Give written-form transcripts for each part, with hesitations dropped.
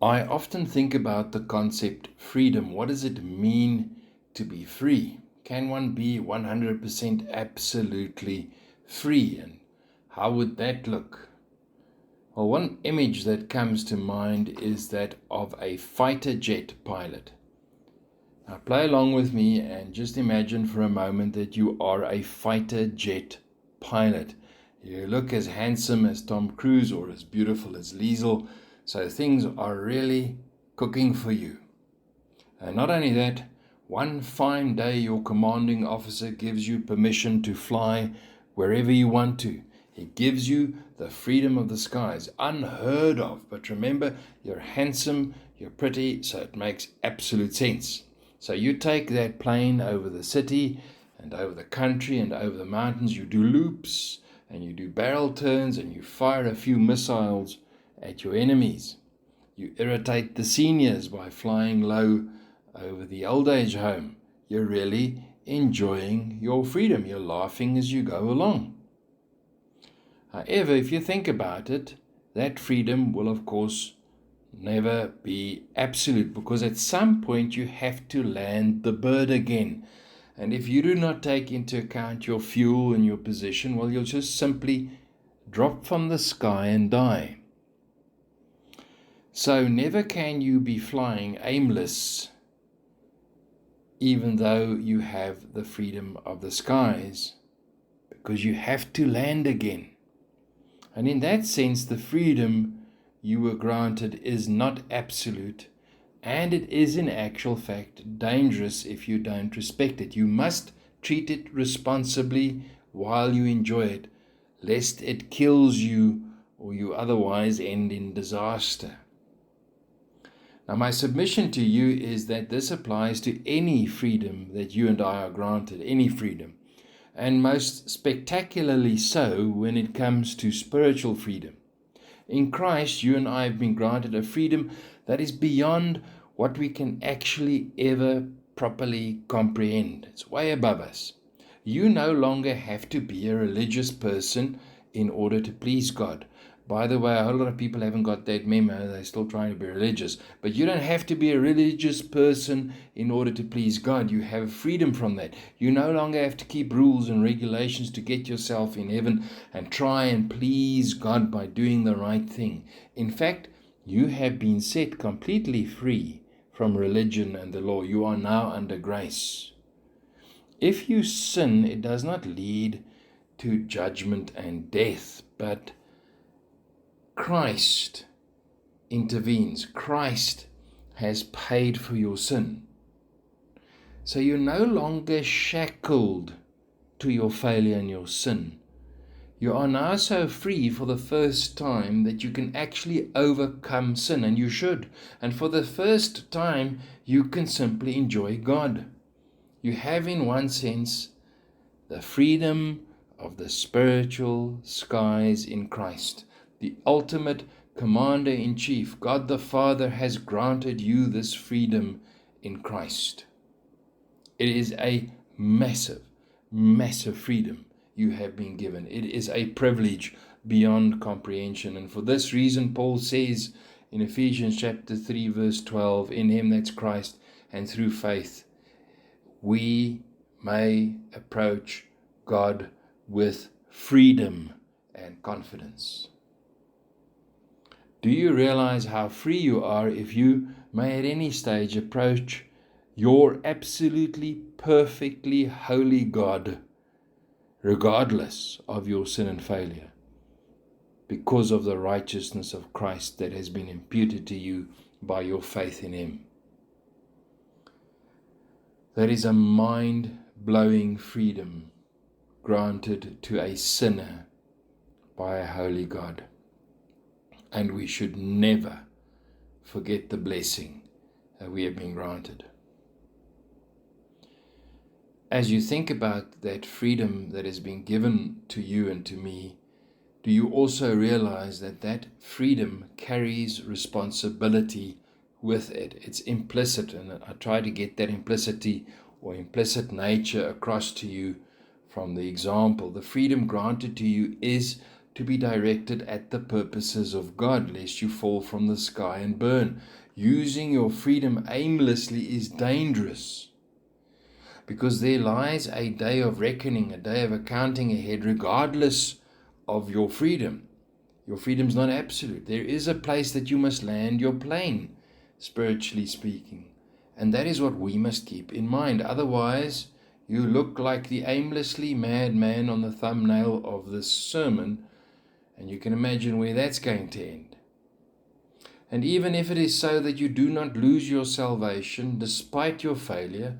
I often think about the concept freedom. What does it mean to be free? Can one be 100% absolutely free? And how would that look? Well, one image that comes to mind is that of a fighter jet pilot. Now, play along with me and just imagine for a moment that you are a fighter jet pilot. You look as handsome as Tom Cruise or as beautiful as Liesel, so things are really cooking for you. And not only that, one fine day your commanding officer gives you permission to fly wherever you want to. He gives you the freedom of the skies, unheard of. But remember, you're handsome, you're pretty, so it makes absolute sense. So you take that plane over the city and over the country and over the mountains. You do loops and you do barrel turns and you fire a few missiles at your enemies. You irritate the seniors by flying low over the old age home. You're really enjoying your freedom. You're laughing as you go along. However, if you think about it, that freedom will, of course, never be absolute, because at some point you have to land the bird again. And if you do not take into account your fuel and your position, well, you'll just simply drop from the sky and die. So never can you be flying aimless, even though you have the freedom of the skies, because you have to land again. And in that sense, the freedom you were granted is not absolute, and it is in actual fact dangerous if you don't respect it. You must treat it responsibly while you enjoy it, lest it kills you or you otherwise end in disaster. Now, my submission to you is that this applies to any freedom that you and I are granted, any freedom, and most spectacularly so when it comes to spiritual freedom. In Christ, you and I have been granted a freedom that is beyond what we can actually ever properly comprehend. It's way above us. You no longer have to be a religious person in order to please God. By the way, a whole lot of people haven't got that memo. They're still trying to be religious. But you don't have to be a religious person in order to please God. You have freedom from that. You no longer have to keep rules and regulations to get yourself in heaven and try and please God by doing the right thing. In fact, you have been set completely free from religion and the law. You are now under grace. If you sin, it does not lead to judgment and death, but Christ intervenes. Christ has paid for your sin. So you're no longer shackled to your failure and your sin. You are now so free for the first time that you can actually overcome sin, and you should. And for the first time, you can simply enjoy God. You have, in one sense, the freedom of the spiritual skies in Christ. The ultimate commander-in-chief, God the Father, has granted you this freedom in Christ. It is a massive, massive freedom you have been given. It is a privilege beyond comprehension. And for this reason, Paul says in Ephesians chapter 3, verse 12, in him, that's Christ, and through faith, we may approach God with freedom and confidence. Do you realize how free you are if you may at any stage approach your absolutely, perfectly holy God, regardless of your sin and failure, because of the righteousness of Christ that has been imputed to you by your faith in Him? That is a mind-blowing freedom granted to a sinner by a holy God. And we should never forget the blessing that we have been granted. As you think about that freedom that has been given to you and to me, do you also realize that that freedom carries responsibility with it? It's implicit, and I try to get that implicity or implicit nature across to you from the example. The freedom granted to you is to be directed at the purposes of God, lest you fall from the sky and burn. Using your freedom aimlessly is dangerous, because there lies a day of reckoning, a day of accounting ahead, regardless of your freedom. Your freedom's not absolute. There is a place that you must land your plane, spiritually speaking. And that is what we must keep in mind. Otherwise, you look like the aimlessly mad man on the thumbnail of this sermon, and you can imagine where that's going to end. And even if it is so that you do not lose your salvation despite your failure,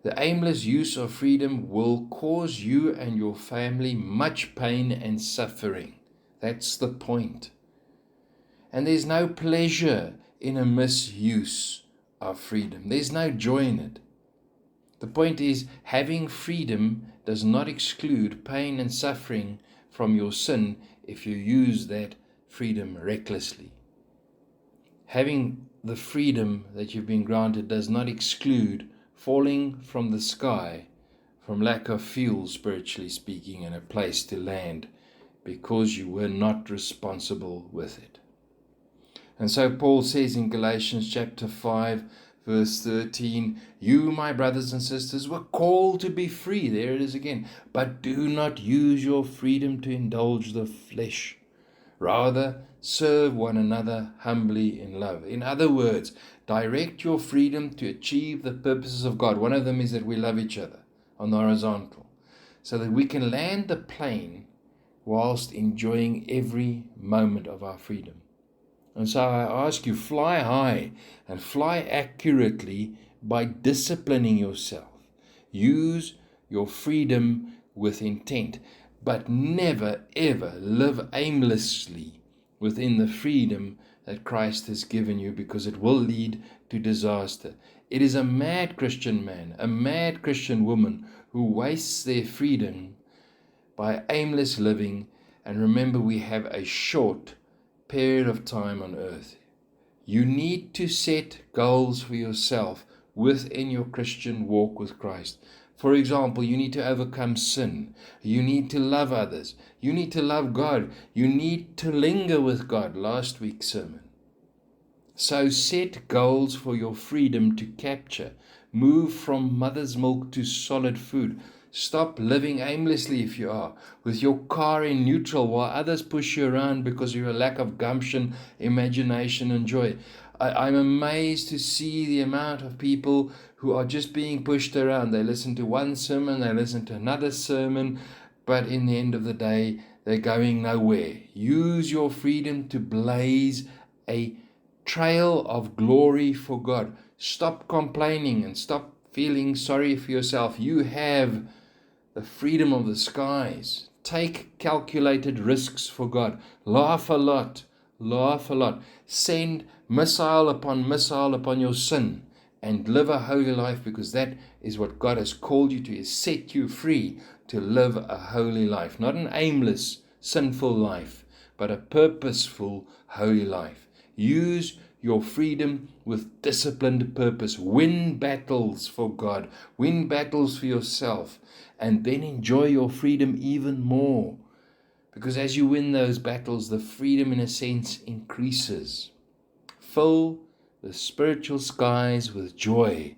the aimless use of freedom will cause you and your family much pain and suffering. That's the point. And there's no pleasure in a misuse of freedom. There's no joy in it. The point is, having freedom does not exclude pain and suffering from your sin if you use that freedom recklessly. Having the freedom that you've been granted does not exclude falling from the sky from lack of fuel, spiritually speaking, and a place to land, because you were not responsible with it. And so Paul says in Galatians chapter 5, verse 13, you, my brothers and sisters, were called to be free. There it is again. But do not use your freedom to indulge the flesh. Rather, serve one another humbly in love. In other words, direct your freedom to achieve the purposes of God. One of them is that we love each other on the horizontal, so that we can land the plane whilst enjoying every moment of our freedom. And so I ask you, fly high and fly accurately by disciplining yourself. Use your freedom with intent, but never ever live aimlessly within the freedom that Christ has given you, because it will lead to disaster. It is a mad Christian man, a mad Christian woman who wastes their freedom by aimless living. And remember, we have a short period of time on earth. You need to set goals for yourself within your Christian walk with Christ. For example, you need to overcome sin. You need to love others. You need to love God. You need to linger with God. Last week's sermon. So set goals for your freedom to capture. Move from mother's milk to solid food. Stop living aimlessly, if you are, with your car in neutral while others push you around because of your lack of gumption, imagination, and joy. I'm amazed to see the amount of people who are just being pushed around. They listen to one sermon, they listen to another sermon, but in the end of the day, they're going nowhere. Use your freedom to blaze a trail of glory for God. Stop complaining and stop feeling sorry for yourself. You have the freedom of the skies. Take calculated risks for God. Laugh a lot. Laugh a lot. Send missile upon your sin and live a holy life, because that is what God has called you to, is set you free to live a holy life. Not an aimless, sinful life, but a purposeful, holy life. Use your freedom with disciplined purpose. Win battles for God. Win battles for yourself. And then enjoy your freedom even more. Because as you win those battles, the freedom in a sense increases. Fill the spiritual skies with joy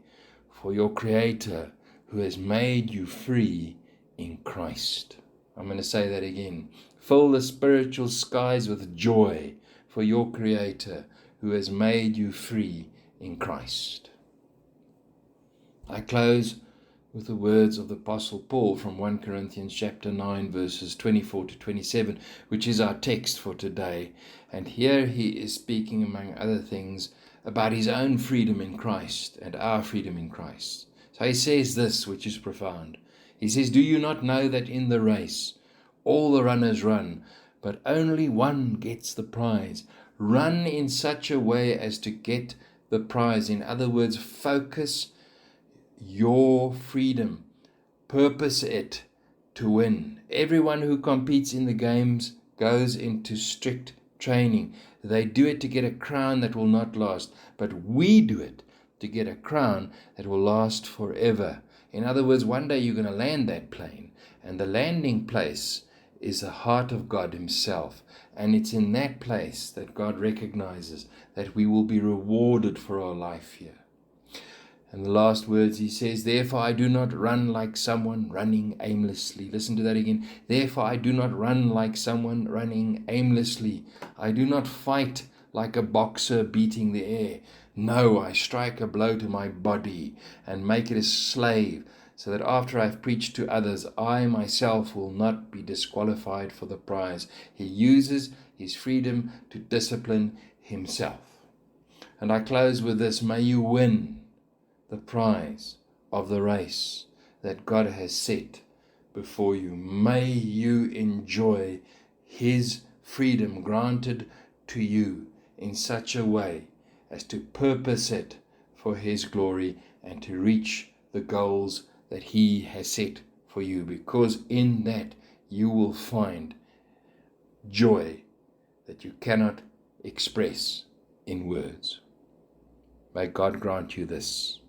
for your Creator, who has made you free in Christ. I'm going to say that again. Fill the spiritual skies with joy for your Creator, who has made you free in Christ. I close with the words of the Apostle Paul from 1 Corinthians chapter 9, verses 24 to 27, which is our text for today. And here he is speaking, among other things, about his own freedom in Christ and our freedom in Christ. So he says this, which is profound. He says, do you not know that in the race all the runners run, but only one gets the prize? Run in such a way as to get the prize. In other words, focus your freedom. Purpose it to win. Everyone who competes in the games goes into strict training. They do it to get a crown that will not last, but we do it to get a crown that will last forever. In other words, one day you're going to land that plane, and the landing place is the heart of God Himself. And it's in that place that God recognizes that we will be rewarded for our life here. And the last words He says, therefore I do not run like someone running aimlessly. Listen to that again. Therefore I do not run like someone running aimlessly. I do not fight like a boxer beating the air. No, I strike a blow to my body and make it a slave, so that after I've preached to others, I myself will not be disqualified for the prize. He uses his freedom to discipline himself. And I close with this: may you win the prize of the race that God has set before you. May you enjoy His freedom granted to you in such a way as to purpose it for His glory and to reach the goals that He has set for you, because in that you will find joy that you cannot express in words. May God grant you this.